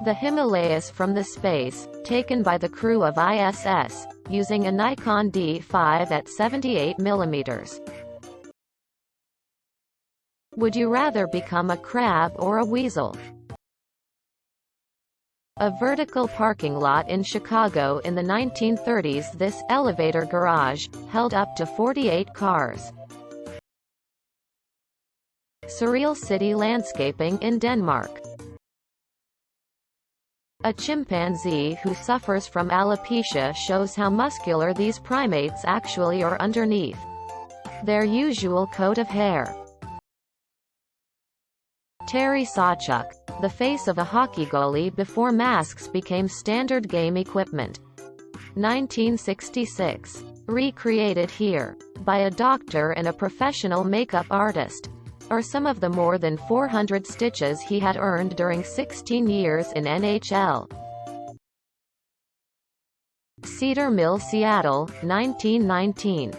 The Himalayas from the space, taken by the crew of ISS, using a Nikon D5 at 78 mm. Would you rather become a crab or a weasel? A vertical parking lot in Chicago in the 1930s. This elevator garage held up to 48 cars. Surreal city landscaping in Denmark. A chimpanzee who suffers from alopecia shows how muscular these primates actually are underneath their usual coat of hair. Terry Sawchuk, the face of a hockey goalie before masks became standard game equipment. 1966. Recreated here by a doctor and a professional makeup artist, are some of the more than 400 stitches he had earned during 16 years in NHL. Cedar Mill, Seattle, 1919.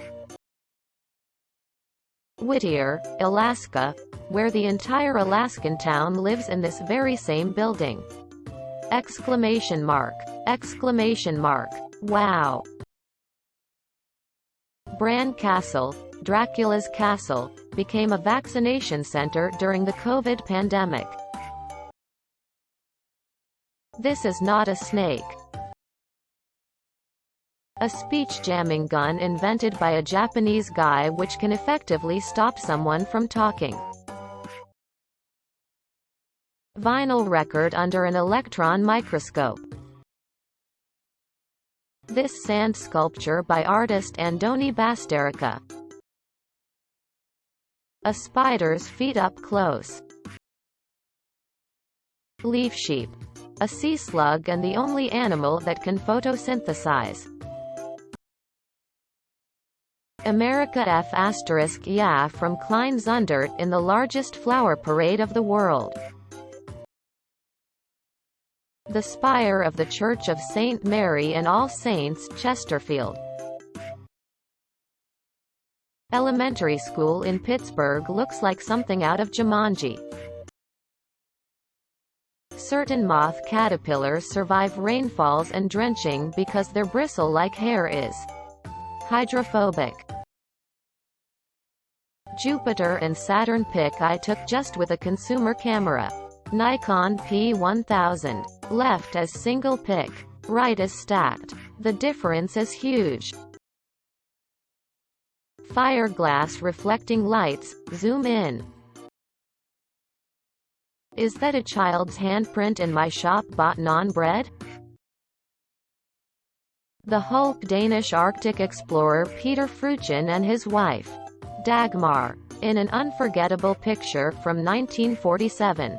Whittier, Alaska, where the entire Alaskan town lives in this very same building. Exclamation mark. Exclamation mark. Wow. Bran Castle, Dracula's Castle, became a vaccination center during the COVID pandemic. This is not a snake. A speech jamming gun invented by a Japanese guy which can effectively stop someone from talking. Vinyl record under an electron microscope. This sand sculpture by artist Andoni Basterica. A spider's feet up close. Leaf sheep. A sea slug and the only animal that can photosynthesize. America F** Ya from Klein Zundert in the largest flower parade of the world. The spire of the Church of St. Mary and All Saints, Chesterfield. Elementary school in Pittsburgh looks like something out of Jumanji. Certain moth caterpillars survive rainfalls and drenching because their bristle-like hair is hydrophobic. Jupiter and Saturn pic I took just with a consumer camera. Nikon P1000. Left as single pic, right as stacked. The difference is huge. Fireglass reflecting lights, zoom in. Is that a child's handprint in my shop bought non-bread? The Hulk Danish Arctic explorer Peter Fruchen and his wife, Dagmar, in an unforgettable picture from 1947.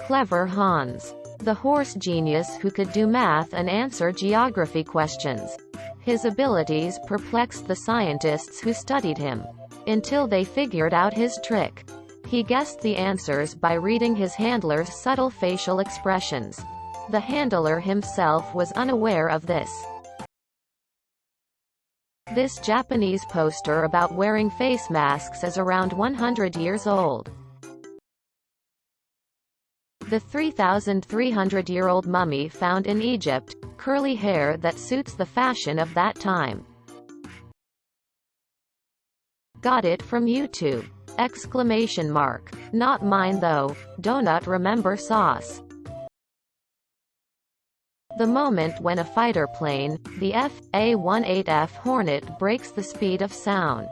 Clever Hans. The horse genius who could do math and answer geography questions. His abilities perplexed the scientists who studied him, until they figured out his trick. He guessed the answers by reading his handler's subtle facial expressions. The handler himself was unaware of this. This Japanese poster about wearing face masks is around 100 years old. The 3,300-year-old mummy found in Egypt, curly hair that suits the fashion of that time. Got it from YouTube! Exclamation mark. Not mine though. Donut remember sauce. The moment when a fighter plane, the F/A-18F Hornet, breaks the speed of sound.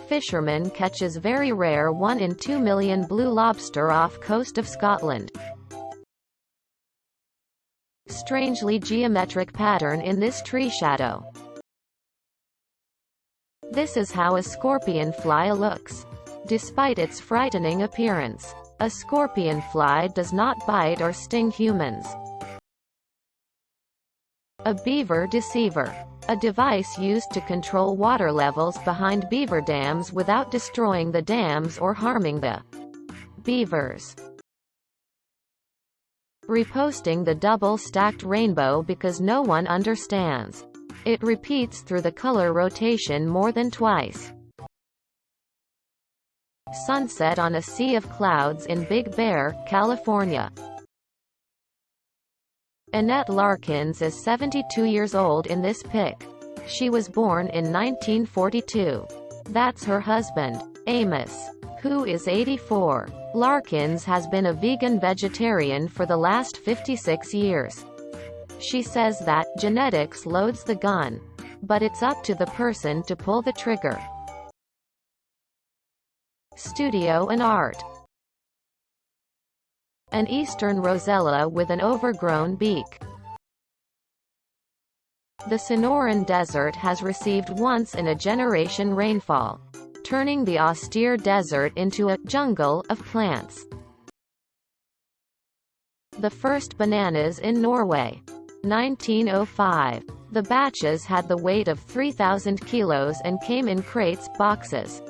Fisherman catches very rare 1 in 2 million blue lobster off coast of Scotland. Strangely geometric pattern in this tree shadow. This is how a scorpion fly looks. Despite its frightening appearance, a scorpion fly does not bite or sting humans. A beaver deceiver. A device used to control water levels behind beaver dams without destroying the dams or harming the beavers. Reposting the double-stacked rainbow because no one understands. It repeats through the color rotation more than twice. Sunset on a sea of clouds in Big Bear, California. Annette Larkins is 72 years old in this pic. She was born in 1942. That's her husband, Amos, who is 84. Larkins has been a vegan-vegetarian for the last 56 years. She says that genetics loads the gun, but it's up to the person to pull the trigger. Studio and art. An eastern rosella with an overgrown beak. The Sonoran Desert has received once-in-a-generation rainfall, turning the austere desert into a jungle of plants. The first bananas in Norway. 1905. The batches had the weight of 3,000 kilos and came in crates, boxes.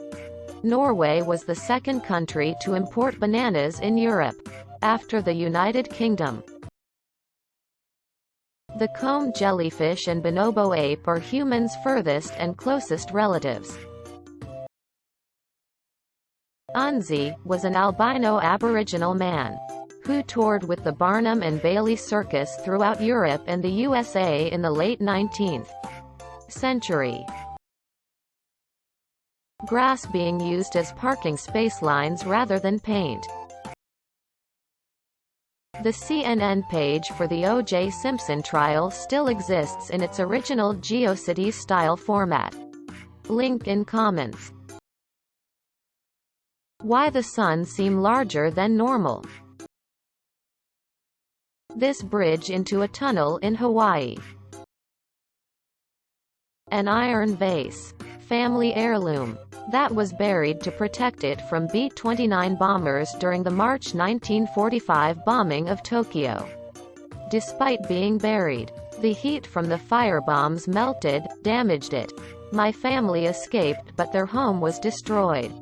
Norway was the second country to import bananas in Europe, after the United Kingdom. The comb jellyfish and bonobo ape are humans' furthest and closest relatives. Unzi was an albino Aboriginal man who toured with the Barnum and Bailey Circus throughout Europe and the USA in the late 19th century. Grass being used as parking space lines rather than paint. The CNN page for the O.J. Simpson trial still exists in its original GeoCities-style format. Link in comments. Why the sun seem larger than normal. This bridge into a tunnel in Hawaii. An iron vase. Family heirloom. That was buried to protect it from B-29 bombers during the March 1945 bombing of Tokyo. Despite being buried, the heat from the firebombs melted, damaged it. My family escaped but their home was destroyed.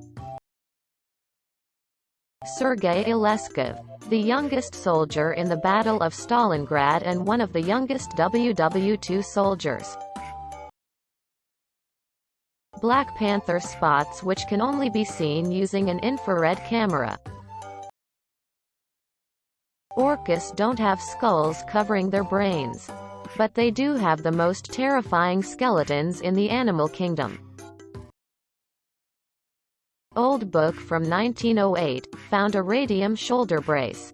Sergei Ileskov, the youngest soldier in the Battle of Stalingrad and one of the youngest WW2 soldiers. Black Panther spots which can only be seen using an infrared camera. Orcas don't have skulls covering their brains, but they do have the most terrifying skeletons in the animal kingdom. Old book from 1908, found a radium shoulder brace.